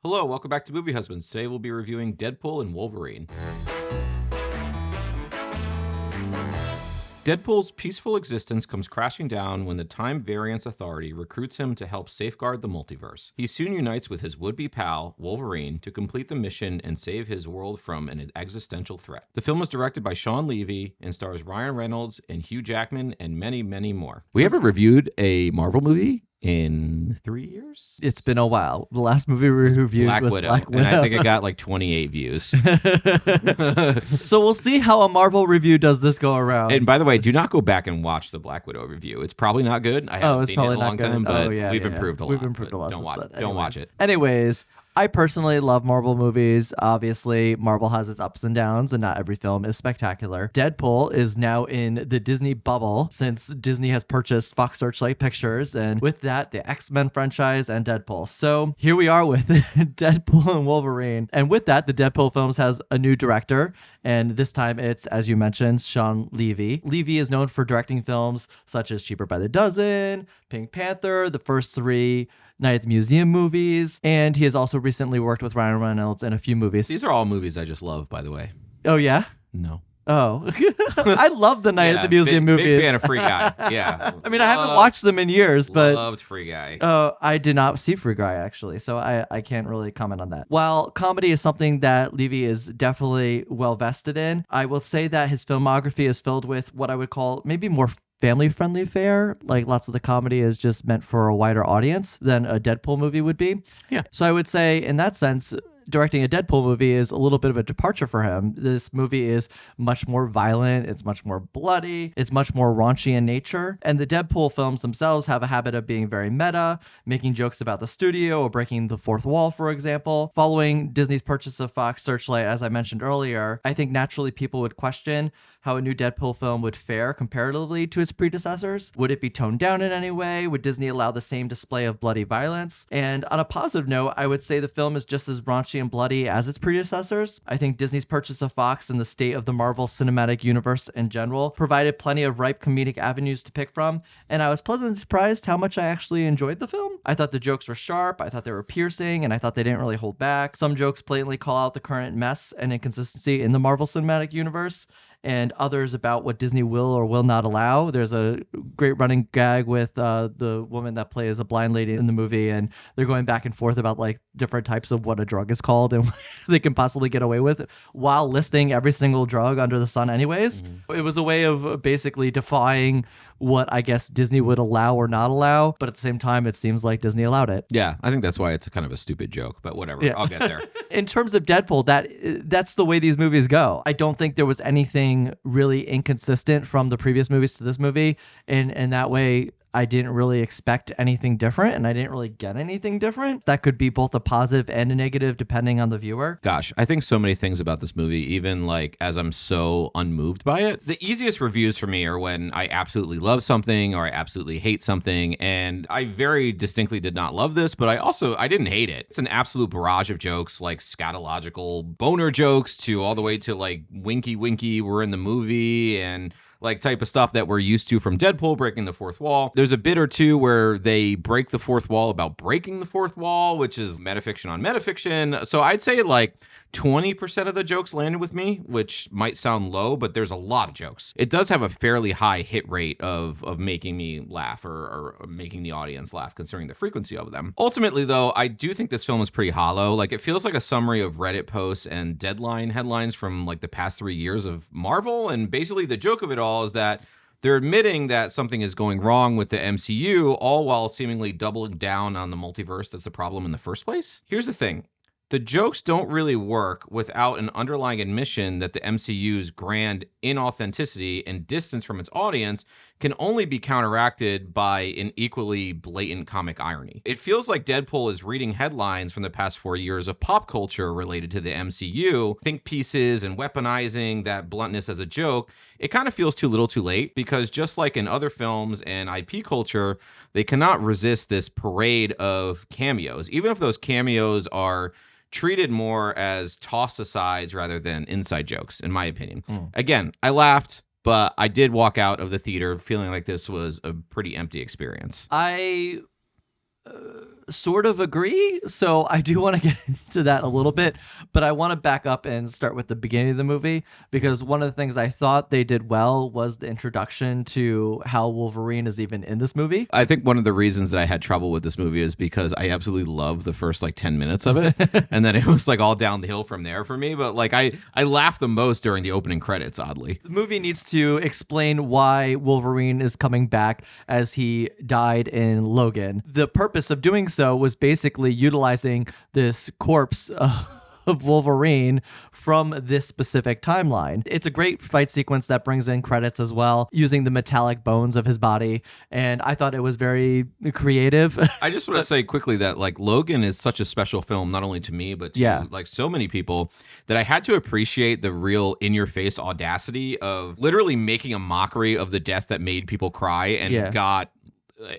Hello, welcome back to Movie Husbands. Today we'll be reviewing Deadpool and Wolverine. Deadpool's peaceful existence comes crashing down when the Time Variance Authority recruits him to help safeguard the multiverse. He soon unites with his would-be pal, Wolverine, to complete the mission and save his world from an existential threat. The film was directed by Shawn Levy and stars Ryan Reynolds and Hugh Jackman and many, many more. We haven't reviewed a Marvel movie in 3 years? It's been a while. The last movie we reviewed was Black Widow. And I think it got like 28 views. So we'll see how a Marvel review does this go around. And by the way, do not go back and watch the Black Widow review. It's probably not good. I haven't seen it in a long time, but we've improved a lot. We've improved a lot. Don't watch it. Anyways, I personally love Marvel movies. Obviously, Marvel has its ups and downs, and not every film is spectacular. Deadpool is now in the Disney bubble since Disney has purchased Fox Searchlight Pictures, and with that, the X-Men franchise and Deadpool. So here we are with Deadpool and Wolverine. And with that, the Deadpool films has a new director, and this time it's, as you mentioned, Shawn Levy. Levy is known for directing films such as Cheaper by the Dozen, Pink Panther, the first three Night at the Museum movies, and he has also recently worked with Ryan Reynolds in a few movies. These are all movies I just love, by the way. Oh, yeah? No. Oh. I love the Night at the Museum movies. Big fan of Free Guy. Yeah. I mean, I haven't watched them in years, but... Loved Free Guy. I did not see Free Guy, actually, so I can't really comment on that. While comedy is something that Levy is definitely well vested in, I will say that his filmography is filled with what I would call maybe more family-friendly fare. Like, lots of the comedy is just meant for a wider audience than a Deadpool movie would be. Yeah. So I would say, in that sense, directing a Deadpool movie is a little bit of a departure for him. This movie is much more violent. It's much more bloody. It's much more raunchy in nature. And the Deadpool films themselves have a habit of being very meta, making jokes about the studio or breaking the fourth wall, for example. Following Disney's purchase of Fox Searchlight, as I mentioned earlier, I think naturally people would question how a new Deadpool film would fare comparatively to its predecessors. Would it be toned down in any way? Would Disney allow the same display of bloody violence? And on a positive note, I would say the film is just as raunchy and bloody as its predecessors. I think Disney's purchase of Fox and the state of the Marvel Cinematic Universe in general provided plenty of ripe comedic avenues to pick from, and I was pleasantly surprised how much I actually enjoyed the film. I thought the jokes were sharp, I thought they were piercing, and I thought they didn't really hold back. Some jokes blatantly call out the current mess and inconsistency in the Marvel Cinematic Universe, and others about what Disney will or will not allow. There's a great running gag with the woman that plays a blind lady in the movie, and they're going back and forth about like different types of what a drug is called and what they can possibly get away with while listing every single drug under the sun anyways. Mm-hmm. It was a way of basically defying what I guess Disney would allow or not allow, but at the same time, it seems like Disney allowed it. Yeah, I think that's why it's a kind of a stupid joke, but whatever. Yeah. I'll get there. In terms of Deadpool, that's the way these movies go. I don't think there was anything really inconsistent from the previous movies to this movie, and that way I didn't really expect anything different, and I didn't really get anything different. That could be both a positive and a negative depending on the viewer. Gosh, I think so many things about this movie, even like as I'm so unmoved by it. The easiest reviews for me are when I absolutely love something or I absolutely hate something, and I very distinctly did not love this, but I didn't hate it. It's an absolute barrage of jokes, like scatological boner jokes to all the way to like winky winky, we're in the movie, and like type of stuff that we're used to from Deadpool, breaking the fourth wall. There's a bit or two where they break the fourth wall about breaking the fourth wall, which is metafiction on metafiction. So I'd say like 20% of the jokes landed with me, which might sound low, but there's a lot of jokes. It does have a fairly high hit rate of making me laugh or making the audience laugh, considering the frequency of them. Ultimately, though, I do think this film is pretty hollow. Like, it feels like a summary of Reddit posts and Deadline headlines from like the past 3 years of Marvel. And basically the joke of it all is that they're admitting that something is going wrong with the MCU, all while seemingly doubling down on the multiverse that's the problem in the first place. Here's the thing. The jokes don't really work without an underlying admission that the MCU's grand inauthenticity and distance from its audience can only be counteracted by an equally blatant comic irony. It feels like Deadpool is reading headlines from the past 4 years of pop culture related to the MCU, think pieces and weaponizing that bluntness as a joke. It kind of feels too little too late, because just like in other films and IP culture, they cannot resist this parade of cameos, even if those cameos are treated more as toss-asides rather than inside jokes, in my opinion. Again, I laughed, but I did walk out of the theater feeling like this was a pretty empty experience. I sort of agree. So I do want to get into that a little bit, but I want to back up and start with the beginning of the movie, because one of the things I thought they did well was the introduction to how Wolverine is even in this movie. I think one of the reasons that I had trouble with this movie is because I absolutely love the first like 10 minutes of it. And then it was like all downhill from there for me. But like I laughed the most during the opening credits, oddly. The movie needs to explain why Wolverine is coming back as he died in Logan. The purpose of doing so was basically utilizing this corpse of Wolverine from this specific timeline. It's a great fight sequence that brings in credits as well, using the metallic bones of his body, and I thought it was very creative. I just want to say quickly that like Logan is such a special film, not only to me, but to like so many people, that I had to appreciate the real in-your-face audacity of literally making a mockery of the death that made people cry and got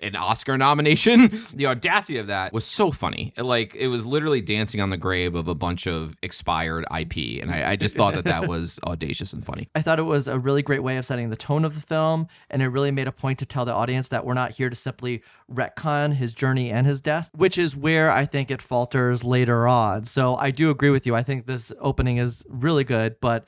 an Oscar nomination. The audacity of that was so funny. Like, it was literally dancing on the grave of a bunch of expired IP. And I just thought that was audacious and funny. I thought it was a really great way of setting the tone of the film. And it really made a point to tell the audience that we're not here to simply retcon his journey and his death, which is where I think it falters later on. So I do agree with you. I think this opening is really good, but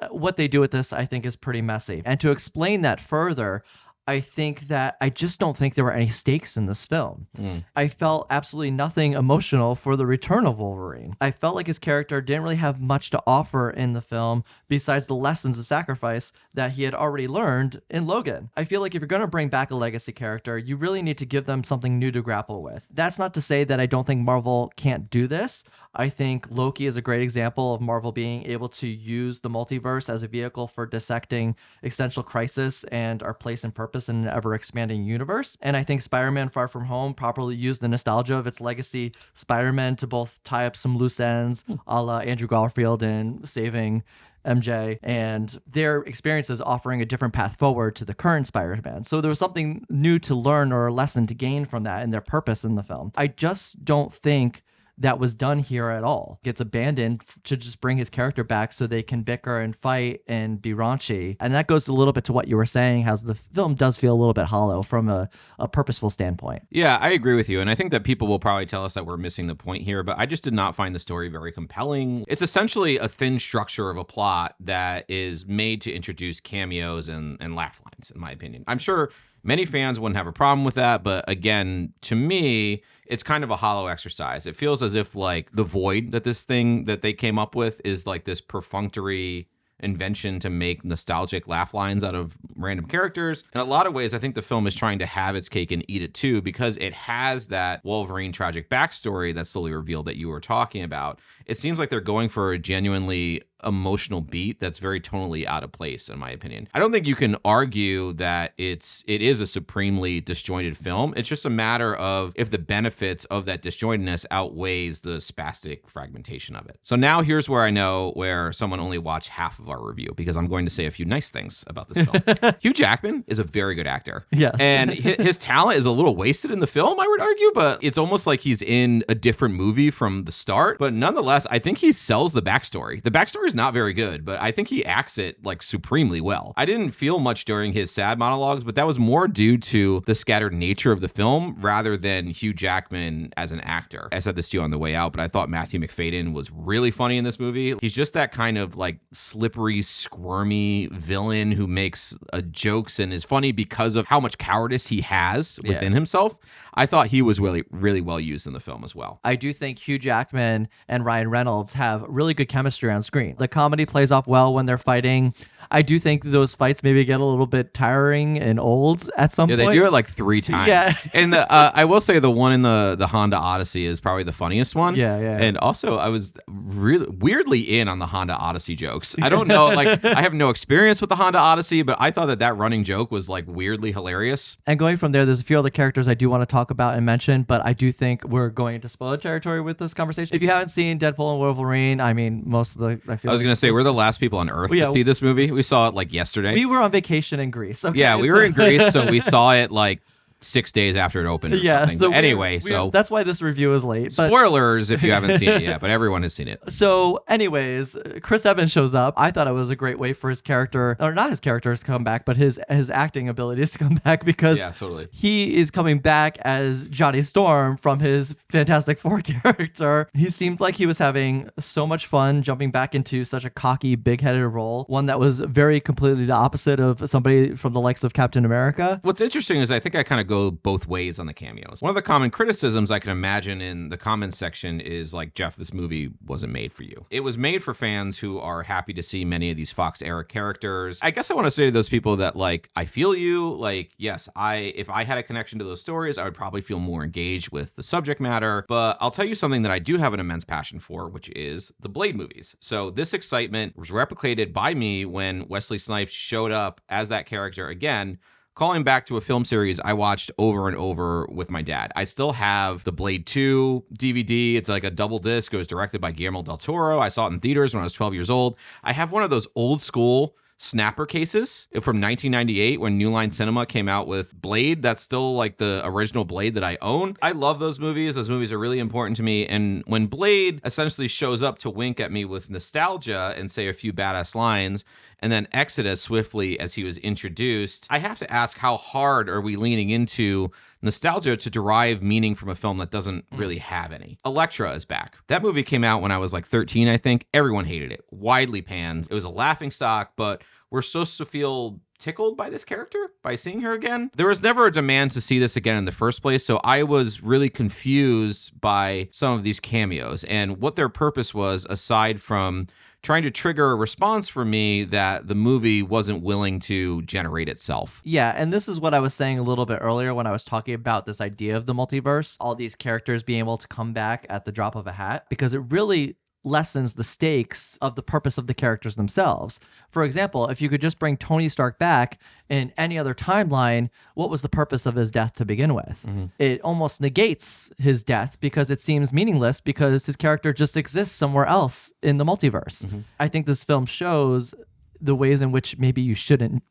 what they do with this, I think, is pretty messy. And to explain that further, I think that I just don't think there were any stakes in this film. I felt absolutely nothing emotional for the return of Wolverine. I felt like his character didn't really have much to offer in the film besides the lessons of sacrifice that he had already learned in Logan. I feel like if you're going to bring back a legacy character, you really need to give them something new to grapple with. That's not to say that I don't think Marvel can't do this. I think Loki is a great example of Marvel being able to use the multiverse as a vehicle for dissecting existential crisis and our place and purpose in an ever-expanding universe. And I think Spider-Man Far From Home properly used the nostalgia of its legacy Spider-Man to both tie up some loose ends, a la Andrew Garfield in Saving MJ, and their experiences offering a different path forward to the current Spider-Man. So there was something new to learn or a lesson to gain from that and their purpose in the film. I just don't think that was done here at all. Gets abandoned to just bring his character back so they can bicker and fight and be raunchy. And that goes a little bit to what you were saying, how the film does feel a little bit hollow from a purposeful standpoint. Yeah, I agree with you. And I think that people will probably tell us that we're missing the point here, but I just did not find the story very compelling. It's essentially a thin structure of a plot that is made to introduce cameos and laugh lines, in my opinion. I'm sure many fans wouldn't have a problem with that, but again, to me, it's kind of a hollow exercise. It feels as if like the void that this thing that they came up with is like this perfunctory invention to make nostalgic laugh lines out of random characters. In a lot of ways, I think the film is trying to have its cake and eat it too, because it has that Wolverine tragic backstory that's slowly revealed that you were talking about. It seems like they're going for a genuinely emotional beat that's very tonally out of place, in my opinion. I don't think you can argue that it is a supremely disjointed film. It's just a matter of if the benefits of that disjointedness outweighs the spastic fragmentation of it. So now here's where I know where someone only watched half of our review, because I'm going to say a few nice things about this film. Hugh Jackman is a very good actor. Yes. And his talent is a little wasted in the film, I would argue, but it's almost like he's in a different movie from the start. But nonetheless, I think he sells the backstory. The backstory is not very good, but I think he acts it like supremely well. I didn't feel much during his sad monologues, but that was more due to the scattered nature of the film rather than Hugh Jackman as an actor. I said this to you on the way out, but I thought Matthew Macfadyen was really funny in this movie. He's just that kind of like slippery, squirmy villain who makes jokes and is funny because of how much cowardice he has within himself. I thought he was really, really well used in the film as well. I do think Hugh Jackman and Ryan Reynolds have really good chemistry on screen. The comedy plays off well when they're fighting. I do think those fights maybe get a little bit tiring and old at some point. Yeah, they do it like 3 times. Yeah. And I will say the one in the Honda Odyssey is probably the funniest one. Yeah. And also, I was really weirdly in on the Honda Odyssey jokes. I don't know, like, I have no experience with the Honda Odyssey, but I thought that running joke was like weirdly hilarious. And going from there's a few other characters I do want to talk about and mention, but I do think we're going into spoiler territory with this conversation. If you haven't seen Deadpool and Wolverine, I mean, most of the... I was going to say, we're the last people on Earth to see this movie. We saw it like yesterday. We were on vacation in Greece. Okay, yeah, we were in Greece, so we saw it like 6 days after it opened or Yeah. something. So But anyway, so that's why this review is late. But spoilers if you haven't seen it yet, but everyone has seen it. so, anyways, Chris Evans shows up. I thought it was a great way for his character, or not his characters to come back, but his acting abilities to come back, because Yeah, totally. he is coming back as Johnny Storm from his Fantastic Four character. He seemed like he was having so much fun jumping back into such a cocky, big-headed role, one that was very completely the opposite of somebody from the likes of Captain America. What's interesting is I think I kind of go both ways on the cameos. One of the common criticisms I can imagine in the comments section is like, Geoff, this movie wasn't made for you. It was made for fans who are happy to see many of these Fox era characters. I guess I want to say to those people that, like, I feel you. Like, yes, if I had a connection to those stories, I would probably feel more engaged with the subject matter. But I'll tell you something that I do have an immense passion for, which is the Blade movies. So this excitement was replicated by me when Wesley Snipes showed up as that character again, calling back to a film series I watched over and over with my dad. I still have the Blade 2 DVD. It's like a double disc. It was directed by Guillermo del Toro. I saw it in theaters when I was 12 years old. I have one of those old school snapper cases from 1998 when New Line Cinema came out with Blade. That's still like the original Blade that I own. I love those movies. Those movies are really important to me. And when Blade essentially shows up to wink at me with nostalgia and say a few badass lines, and then exit as swiftly as he was introduced, I have to ask, how hard are we leaning into nostalgia to derive meaning from a film that doesn't really have any? Elektra is back. That movie came out when I was like 13, I think. Everyone hated it. Widely panned. It was a laughingstock, but we're supposed to feel tickled by this character by seeing her again. There was never a demand to see this again in the first place, so I was really confused by some of these cameos and what their purpose was, aside from trying to trigger a response for me that the movie wasn't willing to generate itself. Yeah, and this is what I was saying a little bit earlier when I was talking about this idea of the multiverse, all these characters being able to come back at the drop of a hat, because it really lessens the stakes of the purpose of the characters themselves. For example, if you could just bring Tony Stark back in any other timeline, what was the purpose of his death to begin with? Mm-hmm. It almost negates his death because it seems meaningless because his character just exists somewhere else in the multiverse. Mm-hmm. I think this film shows the ways in which maybe you shouldn't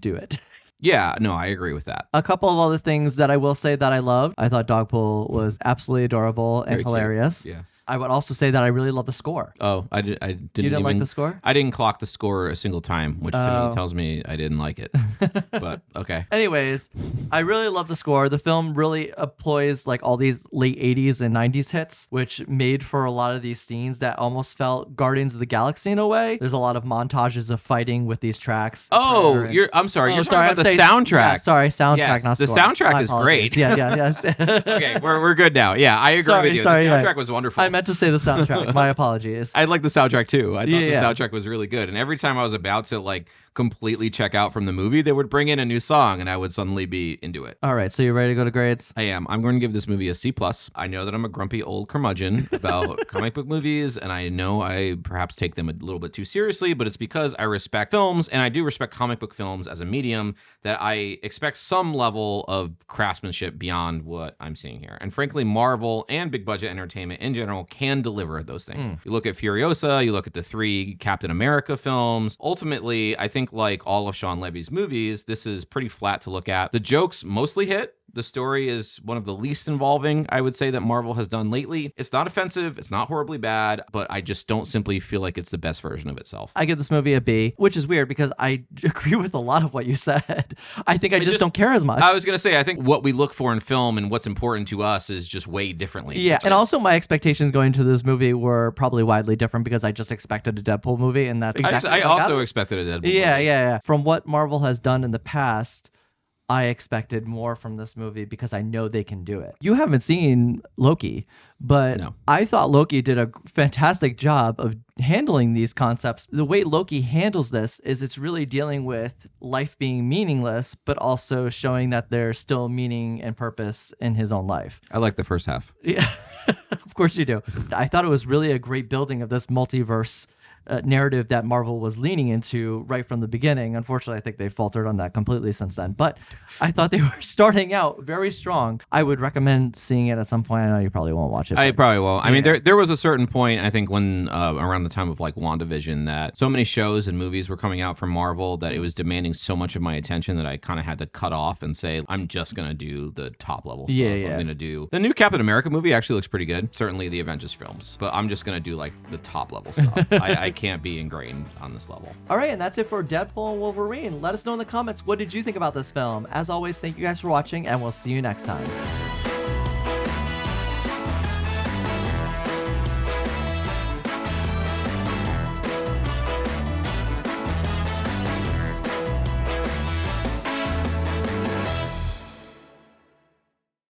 do it. Yeah, no, I agree with that. A couple of other things that I will say that I love. I thought Dogpool was absolutely adorable and Very hilarious. Cute. Yeah. I would also say that I really love the score. Oh, I didn't. You didn't like the score? I didn't clock the score a single time, which to me tells me I didn't like it. But okay. Anyways, I really love the score. The film really employs like all these late 80s and 90s hits, which made for a lot of these scenes that almost felt Guardians of the Galaxy in a way. There's a lot of montages of fighting with these tracks. Oh, I'm sorry. You're talking about the soundtrack. Yeah, sorry, soundtrack, yes, not the score. soundtrack My is apologies. great. Yes. Okay, we're good now. Yeah, I agree with you. Sorry, the soundtrack right. was wonderful. I meant to say the soundtrack. My apologies. I like the soundtrack too. I thought the soundtrack was really good. And every time I was about to like completely check out from the movie, they would bring in a new song and I would suddenly be into it. All right, so you're ready to go to grades? I am. I'm going to give this movie a C+. I know that I'm a grumpy old curmudgeon about comic book movies, and I know I perhaps take them a little bit too seriously, but it's because I respect films, and I do respect comic book films as a medium, that I expect some level of craftsmanship beyond what I'm seeing here. And frankly, Marvel and big budget entertainment in general can deliver those things. You look at Furiosa, you look at the 3 Captain America films. Ultimately, I think like all of Shawn Levy's movies, this is pretty flat to look at. The jokes mostly hit. The story is one of the least involving, I would say, that Marvel has done lately. It's not offensive. It's not horribly bad, but I just don't simply feel like it's the best version of itself. I give this movie a B, which is weird because I agree with a lot of what you said. I think I just don't care as much. I was going to say, I think what we look for in film and what's important to us is just way differently. Yeah, and also my expectations going to this movie were probably widely different because I just expected a Deadpool movie, and that's exactly I also expected a Deadpool movie. Yeah. From what Marvel has done in the past, I expected more from this movie because I know they can do it. You haven't seen Loki, but no. I thought Loki did a fantastic job of handling these concepts. The way Loki handles this is it's really dealing with life being meaningless, but also showing that there's still meaning and purpose in his own life. I like the first half. Yeah, of course you do. I thought it was really a great building of this multiverse narrative that Marvel was leaning into right from the beginning. Unfortunately, I think they faltered on that completely since then. But I thought they were starting out very strong. I would recommend seeing it at some point. I know you probably won't watch it. I probably will. I mean, there was a certain point, I think, when around the time of like WandaVision, that so many shows and movies were coming out from Marvel that it was demanding so much of my attention that I kind of had to cut off and say, I'm just going to do the top level stuff. I'm going to do the new Captain America movie. Actually looks pretty good. Certainly the Avengers films, but I'm just going to do like the top level stuff. I can't be ingrained on this level. All right, and that's it for Deadpool and Wolverine. Let us know in the comments, what did you think about this film? As always, thank you guys for watching, and we'll see you next time.